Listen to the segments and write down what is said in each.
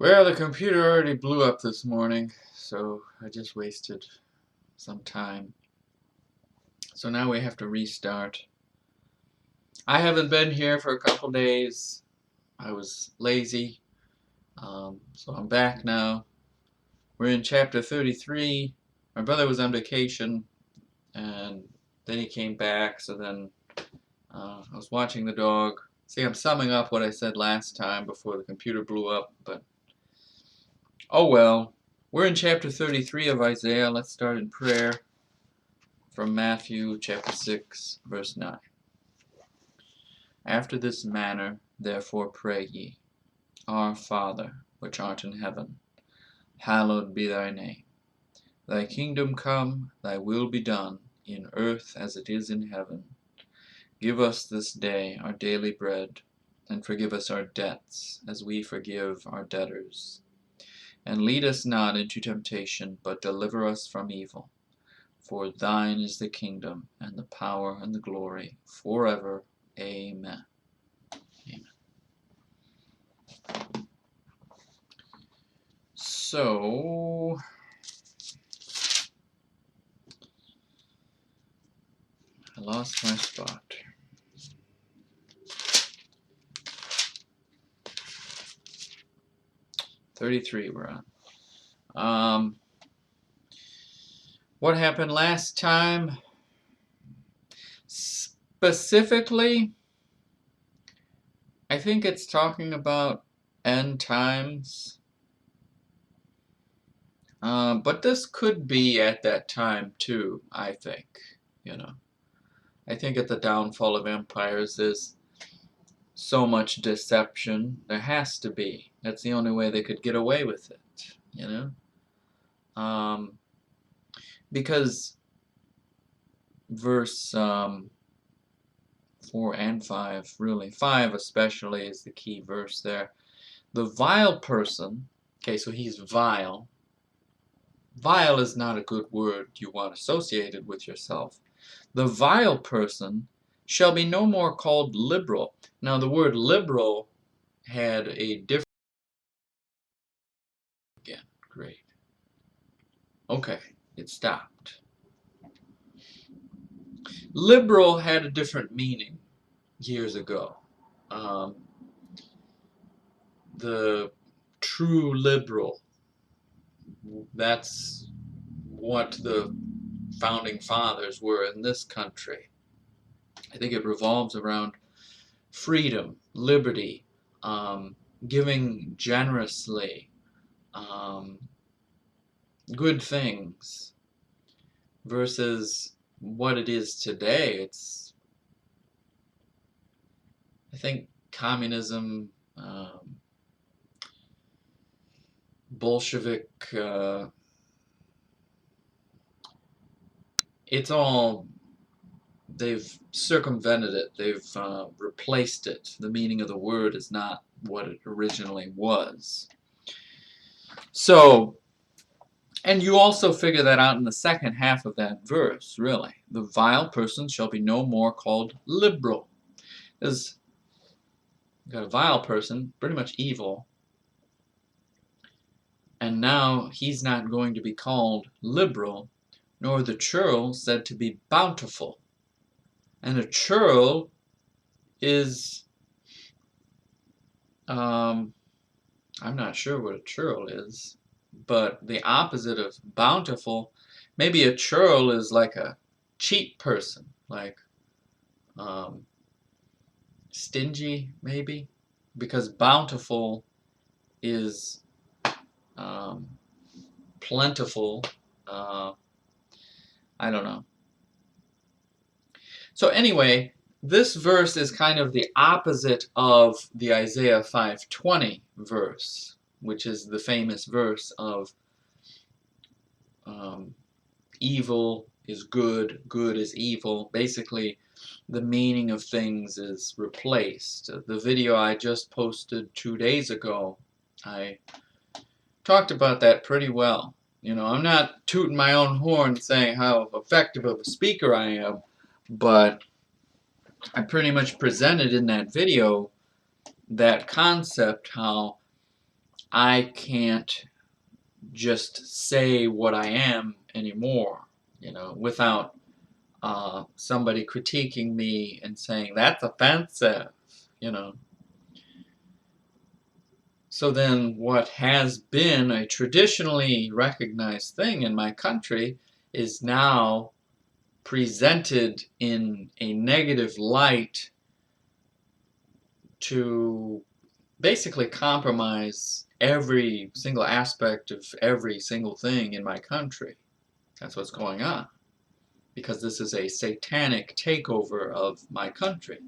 Well, the computer already blew up this morning, so I just wasted some time. So now we have to restart. I haven't been here for a couple days. I was lazy, so I'm back now. We're in chapter 33. My brother was on vacation, and then he came back, so then I was watching the dog. See, I'm summing up what I said last time before the computer blew up, but oh well. We're in chapter 33 of Isaiah. Let's start in prayer from Matthew chapter 6, verse 9. After this manner, therefore pray ye, Our Father, which art in heaven, hallowed be thy name. Thy kingdom come, thy will be done, in earth as it is in heaven. Give us this day our daily bread, and forgive us our debts, as we forgive our debtors. And lead us not into temptation, but deliver us from evil. For thine is the kingdom, and the power, and the glory, forever. Amen. Amen. So, I lost my spot. 33 we're on. What happened last time? Specifically, I think it's talking about end times. But this could be at that time too, I think. I think at the downfall of empires there's so much deception. There has to be. That's the only way they could get away with it, because verse 4 and 5, really, 5 especially is the key verse there. The vile person, okay, so he's vile. Vile is not a good word you want associated with yourself. The vile person shall be no more called liberal. Now the word liberal had a different... Again, great. Okay, it stopped. Liberal had a different meaning years ago. The true liberal, that's what the founding fathers were in this country. I think it revolves around freedom, liberty, giving generously, good things, versus what it is today. It's, I think, communism, Bolshevik, it's all, they've circumvented it, they've replaced it. The meaning of the word is not what it originally was. So, and you also figure that out in the second half of that verse, really. The vile person shall be no more called liberal. There's got a vile person, pretty much evil, and now he's not going to be called liberal, nor the churl said to be bountiful. And a churl is, I'm not sure what a churl is, but the opposite of bountiful, maybe a churl is like a cheap person, like stingy, maybe, because bountiful is plentiful. I don't know. So anyway, this verse is kind of the opposite of the Isaiah 5:20 verse, which is the famous verse of evil is good, good is evil. Basically, the meaning of things is replaced. The video I just posted 2 days ago, I talked about that pretty well. I'm not tooting my own horn saying how effective of a speaker I am, but I pretty much presented in that video that concept, how I can't just say what I am anymore, without somebody critiquing me and saying, that's offensive, you know. So then what has been a traditionally recognized thing in my country is now presented in a negative light to basically compromise every single aspect of every single thing in my country. That's what's going on, because this is a satanic takeover of my country.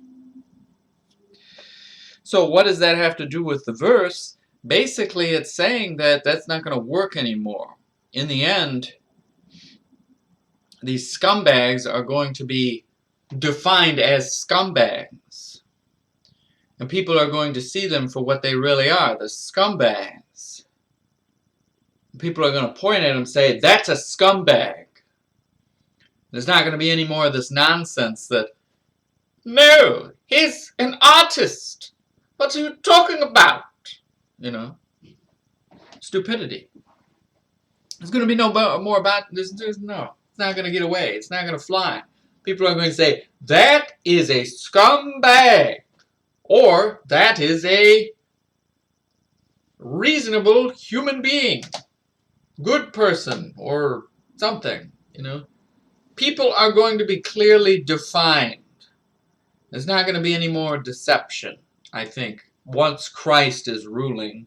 So what does that have to do with the verse? Basically, it's saying that that's not going to work anymore. In the end, these scumbags are going to be defined as scumbags. And people are going to see them for what they really are, the scumbags. People are going to point at them and say, that's a scumbag. There's not going to be any more of this nonsense that, no, he's an artist. What are you talking about? You know, stupidity. There's going to be no more about this. No, it's not going to get away. It's not going to fly. People are going to say, that is a scumbag. Or that is a reasonable human being. Good person or something, People are going to be clearly defined. There's not going to be any more deception, I think. Once Christ is ruling,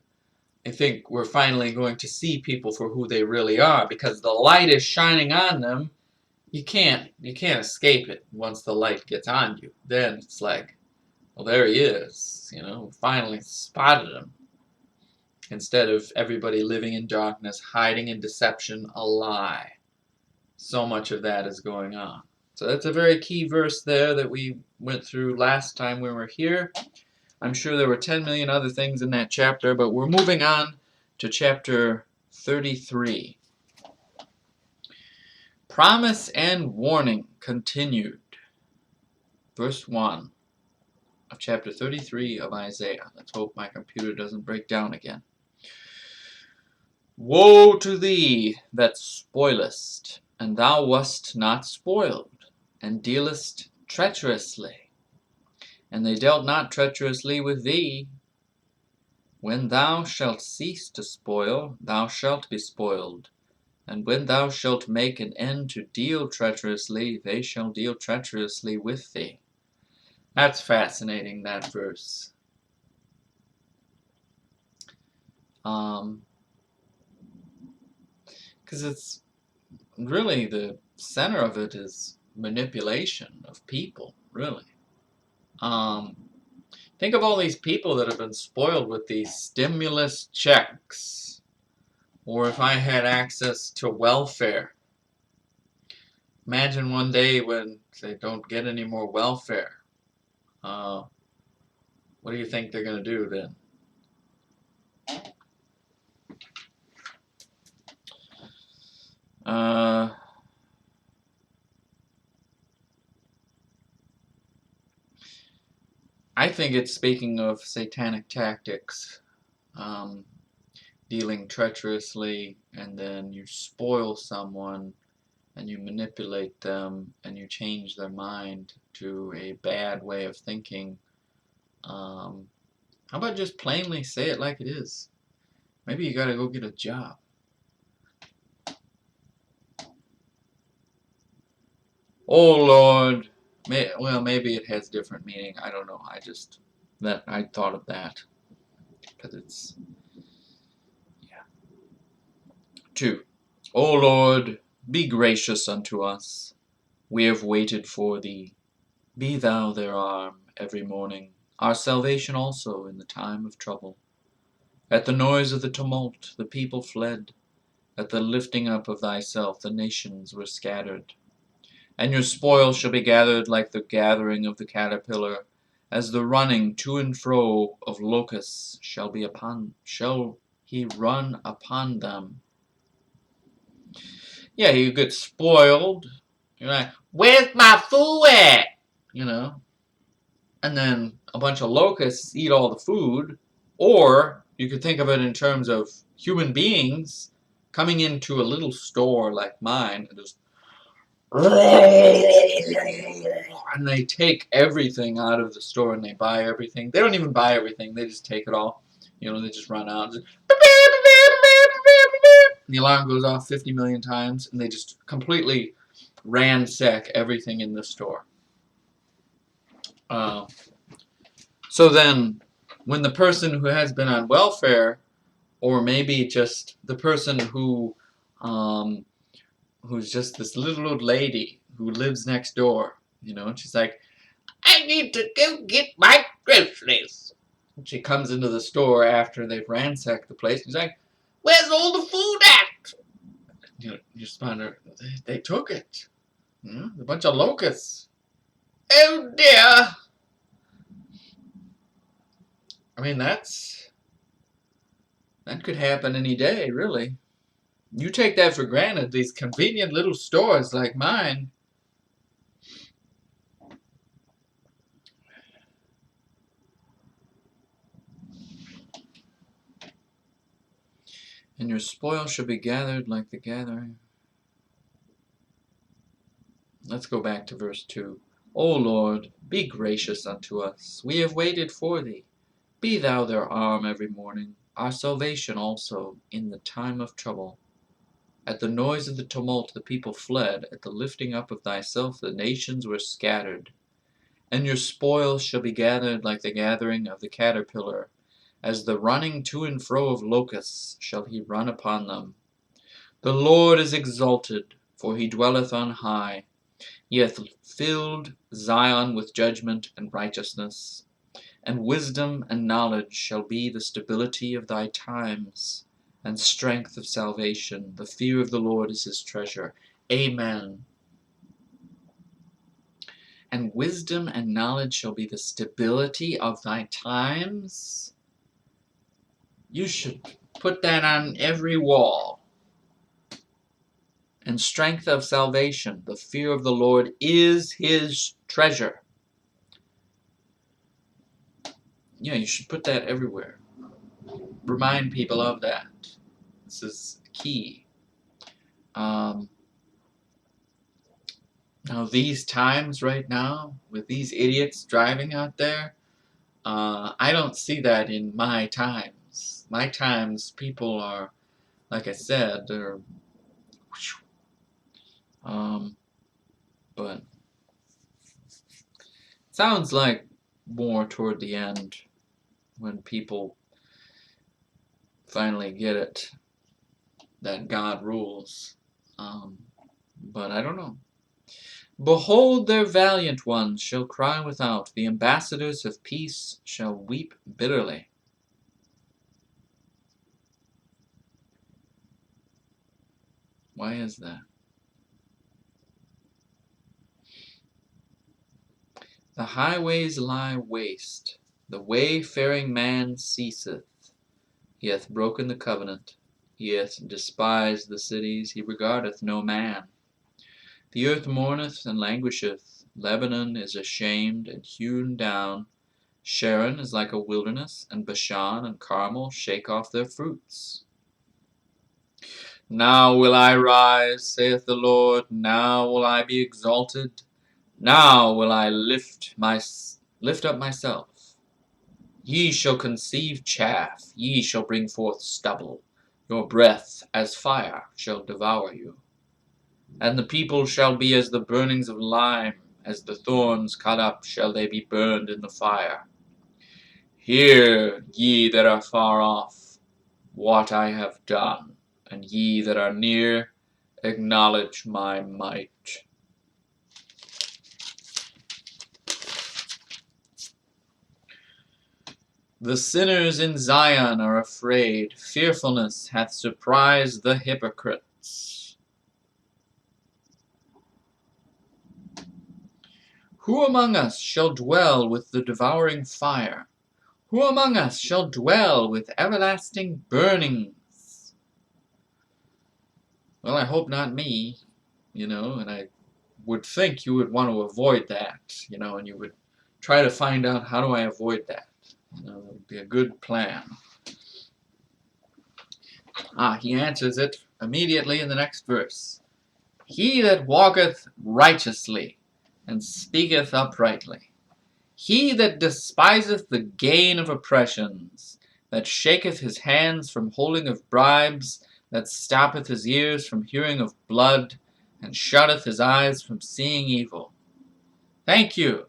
I think we're finally going to see people for who they really are, because the light is shining on them. You can't escape it once the light gets on you. Then it's like, well, there he is, finally spotted him. Instead of everybody living in darkness, hiding in deception, a lie. So much of that is going on. So that's a very key verse there that we went through last time we were here. I'm sure there were 10 million other things in that chapter, but we're moving on to chapter 33. Promise and warning continued. Verse 1 of chapter 33 of Isaiah. Let's hope my computer doesn't break down again. Woe to thee that spoilest, and thou wast not spoiled, and dealest treacherously. And they dealt not treacherously with thee. When thou shalt cease to spoil, thou shalt be spoiled. And when thou shalt make an end to deal treacherously, they shall deal treacherously with thee. That's fascinating, that verse. Because it's really, the center of it is manipulation of people, really. Think of all these people that have been spoiled with these stimulus checks, or if I had access to welfare. Imagine one day when they don't get any more welfare. What do you think they're going to do then? I think it's speaking of satanic tactics, dealing treacherously, and then you spoil someone, and you manipulate them, and you change their mind to a bad way of thinking. How about just plainly say it like it is? Maybe you gotta go get a job. Oh Lord. Well, maybe it has different meaning. I don't know. I thought of that. Because it's, yeah. 2. O Lord, be gracious unto us. We have waited for thee. Be thou their arm every morning, our salvation also in the time of trouble. At the noise of the tumult the people fled. At the lifting up of thyself the nations were scattered. And your spoil shall be gathered like the gathering of the caterpillar, as the running to and fro of locusts shall he run upon them. Yeah, you get spoiled. You're like, where's my food at? And then a bunch of locusts eat all the food, or you could think of it in terms of human beings coming into a little store like mine and just and they take everything out of the store and they buy everything. They don't even buy everything. They just take it all. They just run out. Just, the alarm goes off 50 million times and they just completely ransack everything in the store. So then when the person who has been on welfare, or maybe just the person who's just this little old lady who lives next door, and she's like, I need to go get my groceries. And she comes into the store after they've ransacked the place. She's like, where's all the food at? You just find her, they took it. A bunch of locusts. Oh dear. I mean, that could happen any day, really. You take that for granted, these convenient little stores like mine. And your spoil shall be gathered like the gathering. Let's go back to verse 2. O Lord, be gracious unto us. We have waited for thee. Be thou their arm every morning, our salvation also in the time of trouble. At the noise of the tumult the people fled. At the lifting up of thyself the nations were scattered. And your spoil shall be gathered like the gathering of the caterpillar. As the running to and fro of locusts shall he run upon them. The Lord is exalted, for he dwelleth on high. He hath filled Zion with judgment and righteousness. And wisdom and knowledge shall be the stability of thy times, and strength of salvation. The fear of the Lord is his treasure. Amen. And wisdom and knowledge shall be the stability of thy times. You should put that on every wall. And strength of salvation. The fear of the Lord is his treasure. Yeah, you should put that everywhere. Remind people of that. This is key. Now these times right now, with these idiots driving out there, I don't see that in my times. My times, people are, like I said, they're, but it sounds like more toward the end when people finally get it that God rules. But I don't know. Behold, their valiant ones shall cry without, the ambassadors of peace shall weep bitterly. Why is that? The highways lie waste, the wayfaring man ceaseth. He hath broken the covenant, he hath despised the cities, he regardeth no man. The earth mourneth and languisheth, Lebanon is ashamed and hewn down. Sharon is like a wilderness, and Bashan and Carmel shake off their fruits. Now will I rise, saith the Lord, now will I be exalted, now will I lift up myself. Ye shall conceive chaff, ye shall bring forth stubble, your breath as fire shall devour you. And the people shall be as the burnings of lime, as the thorns cut up shall they be burned in the fire. Hear, ye that are far off, what I have done, and ye that are near, acknowledge my might. The sinners in Zion are afraid, fearfulness hath surprised the hypocrites. Who among us shall dwell with the devouring fire? Who among us shall dwell with everlasting burnings? Well, I hope not me, and I would think you would want to avoid that, and you would try to find out how do I avoid that. It would be a good plan. He answers it immediately in the next verse. He that walketh righteously, and speaketh uprightly. He that despiseth the gain of oppressions, that shaketh his hands from holding of bribes, that stoppeth his ears from hearing of blood, and shutteth his eyes from seeing evil. Thank you.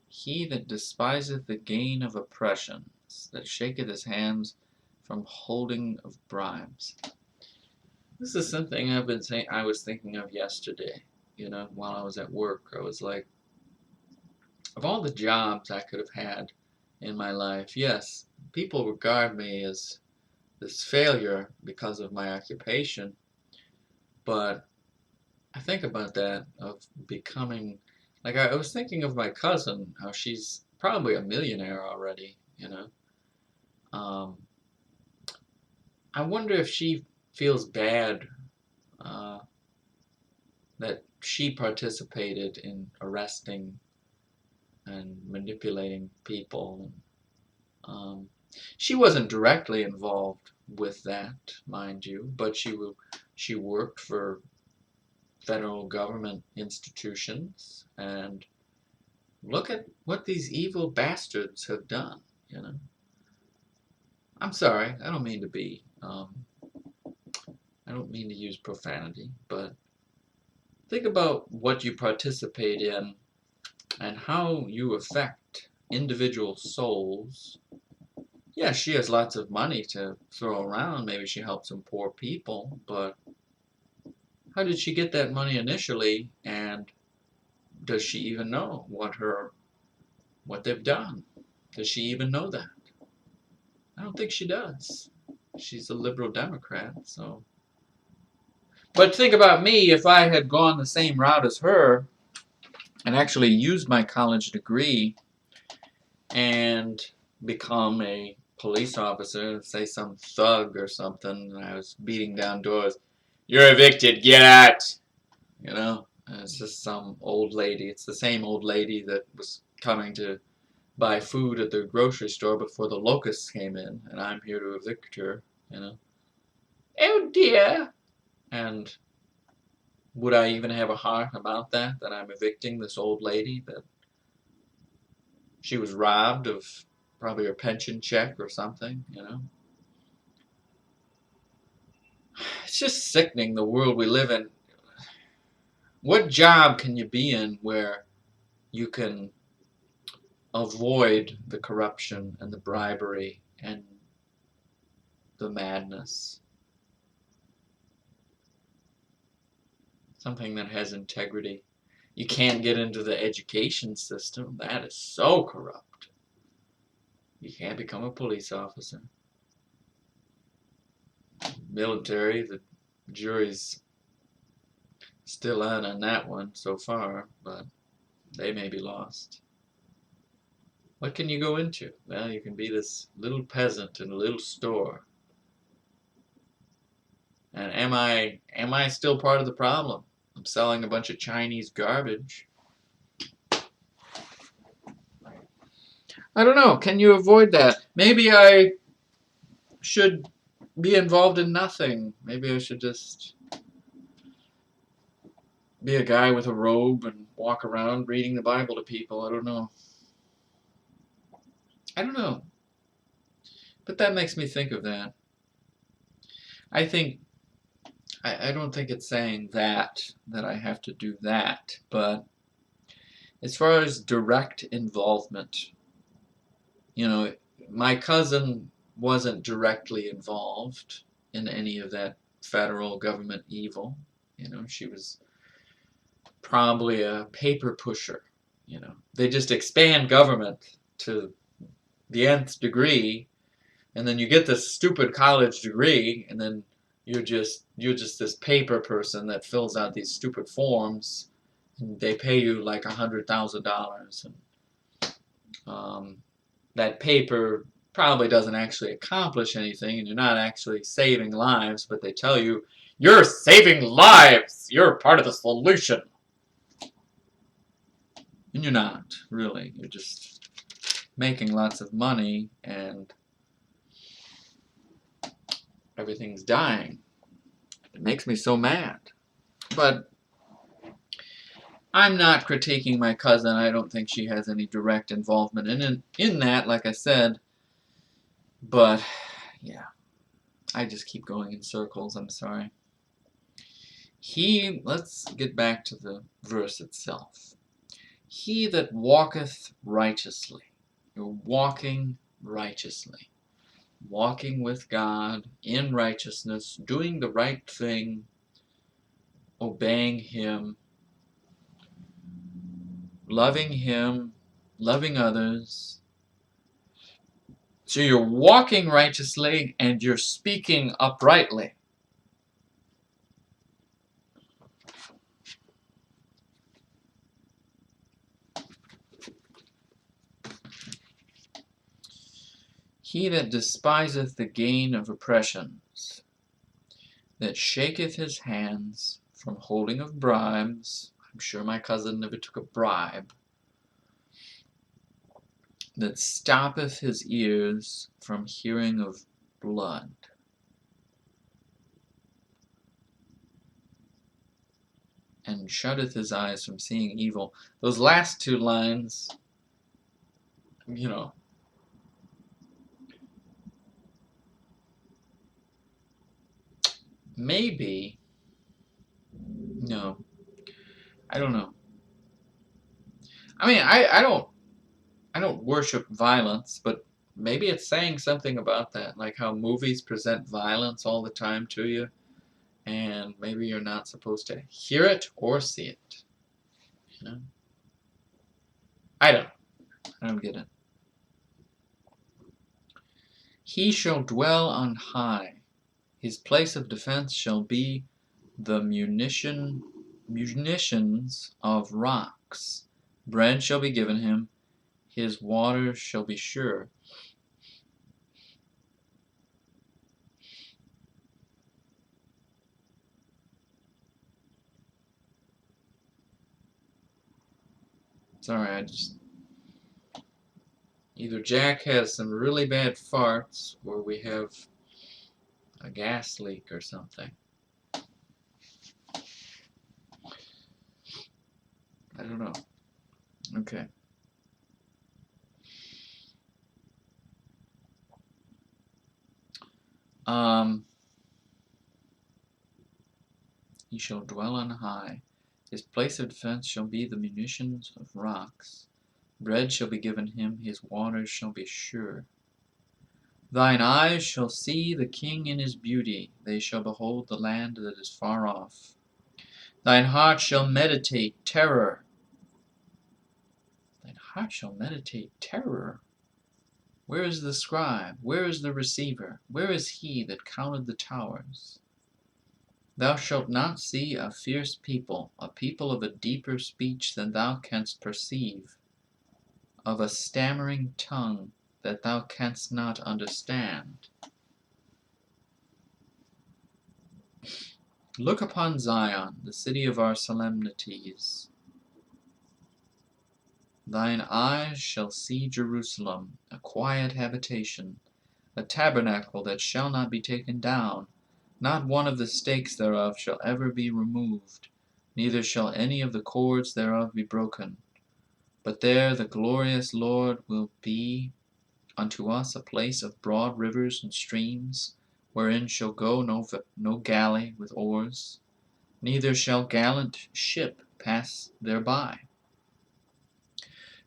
He that despiseth the gain of oppressions, that shaketh his hands from holding of bribes. This is something I was thinking of yesterday, while I was at work. I was like, of all the jobs I could have had in my life, yes, people regard me as this failure because of my occupation, but I think about that, of becoming, like I was thinking of my cousin, how she's probably a millionaire already, Um, I wonder if she feels bad uh, that she participated in arresting and manipulating people. She wasn't directly involved with that, mind you, but she worked for federal government institutions, and look at what these evil bastards have done. I'm sorry, I don't mean to be, I don't mean to use profanity, but think about what you participate in and how you affect individual souls. Yeah, she has lots of money to throw around. Maybe she helps some poor people, but how did she get that money initially? And does she even know what they've done? Does she even know that? I don't think she does. She's a liberal Democrat, so. But think about me, if I had gone the same route as her and actually used my college degree and become a police officer, say some thug or something, and I was beating down doors. You're evicted, get out! And it's just some old lady. It's the same old lady that was coming to buy food at the grocery store before the locusts came in, and I'm here to evict her. Oh dear! And would I even have a heart about that I'm evicting this old lady, that she was robbed of probably her pension check or something? It's just sickening, the world we live in. What job can you be in where you can avoid the corruption and the bribery and the madness? Something that has integrity. You can't get into the education system. That is so corrupt. You can't become a police officer. Military, the jury's still out on that one so far, but they may be lost. What can you go into? Well, you can be this little peasant in a little store. And am I still part of the problem? I'm selling a bunch of Chinese garbage. I don't know. Can you avoid that? Maybe I should be involved in nothing. Maybe I should just be a guy with a robe and walk around reading the Bible to people. I don't know. But that makes me think of that. I don't think it's saying that I have to do that, but as far as direct involvement, my cousin wasn't directly involved in any of that federal government evil. She was probably a paper pusher. They just expand government to the nth degree, and then you get this stupid college degree, and then you're just this paper person that fills out these stupid forms, and they pay you like $100,000, and that paper probably doesn't actually accomplish anything, and you're not actually saving lives, but they tell you, you're saving lives! You're part of the solution! And you're not, really. You're just making lots of money and everything's dying. It makes me so mad. But I'm not critiquing my cousin. I don't think she has any direct involvement in that, like I said. But, yeah. I just keep going in circles. I'm sorry. Let's get back to the verse itself. He that walketh righteously. You're walking righteously. Walking with God in righteousness, doing the right thing, obeying Him, loving others. So you're walking righteously and you're speaking uprightly. He that despiseth the gain of oppressions, that shaketh his hands from holding of bribes. I'm sure my cousin never took a bribe. That stoppeth his ears from hearing of blood. And shutteth his eyes from seeing evil. Those last two lines, you know, maybe, no, I don't know. I mean, I don't worship violence, but maybe it's saying something about that, like how movies present violence all the time to you, and maybe you're not supposed to hear it or see it. You know? I don't get it. He shall dwell on high. His place of defense shall be the munitions of rocks. Bread shall be given him. His waters shall be sure. Sorry, either Jack has some really bad farts, or we have a gas leak or something. I don't know. Okay. He shall dwell on high. His place of defense shall be the munitions of rocks. Bread shall be given him, his waters shall be sure. Thine eyes shall see the king in his beauty, they shall behold the land that is far off. Thine heart shall meditate terror. Thine heart shall meditate terror. Where is the scribe? Where is the receiver? Where is he that counted the towers? Thou shalt not see a fierce people, a people of a deeper speech than thou canst perceive, of a stammering tongue that thou canst not understand. Look upon Zion, the city of our solemnities. Thine eyes shall see Jerusalem, a quiet habitation, a tabernacle that shall not be taken down. Not one of the stakes thereof shall ever be removed, neither shall any of the cords thereof be broken. But there the glorious Lord will be unto us a place of broad rivers and streams, wherein shall go no galley with oars, neither shall gallant ship pass thereby.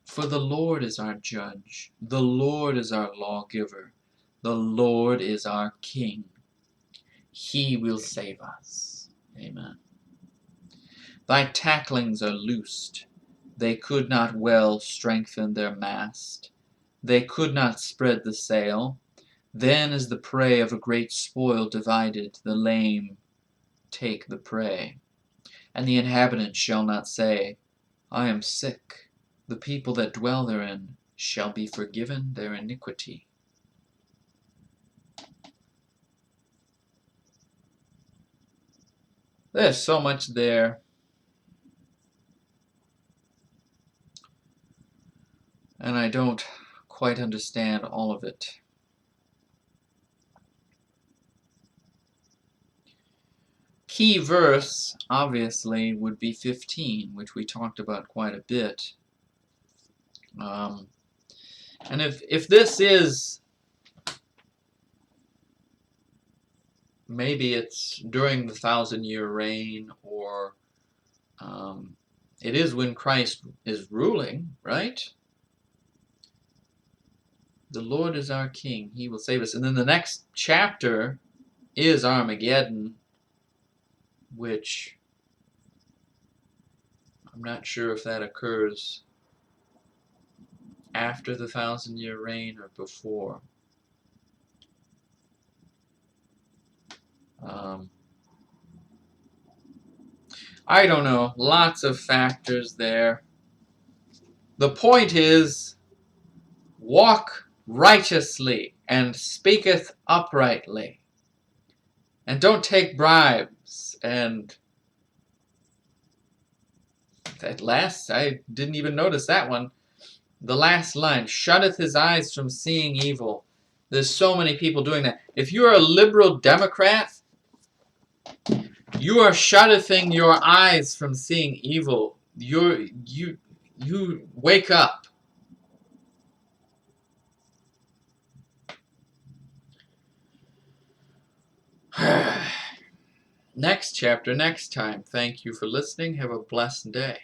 For the Lord is our judge, the Lord is our lawgiver, the Lord is our King. He will save us. Amen. Thy tacklings are loosed. They could not well strengthen their mast. They could not spread the sail. Then is the prey of a great spoil divided. The lame take the prey. And the inhabitants shall not say, I am sick. The people that dwell therein shall be forgiven their iniquity. There's so much there. and I don't quite understand all of it. Key verse, obviously, would be 15, which we talked about quite a bit. And if this is, maybe it's during the 1,000-year reign, or it is when Christ is ruling, right? The Lord is our King. He will save us. And then the next chapter is Armageddon, which I'm not sure if that occurs after the 1,000-year reign or before. I don't know. Lots of factors there. The point is, walk righteously and speaketh uprightly. And don't take bribes. And that last, I didn't even notice that one. The last line, shutteth his eyes from seeing evil. There's so many people doing that. If you're a liberal Democrat, you are shuttering your eyes from seeing evil. You wake up. Next chapter, next time. Thank you for listening. Have a blessed day.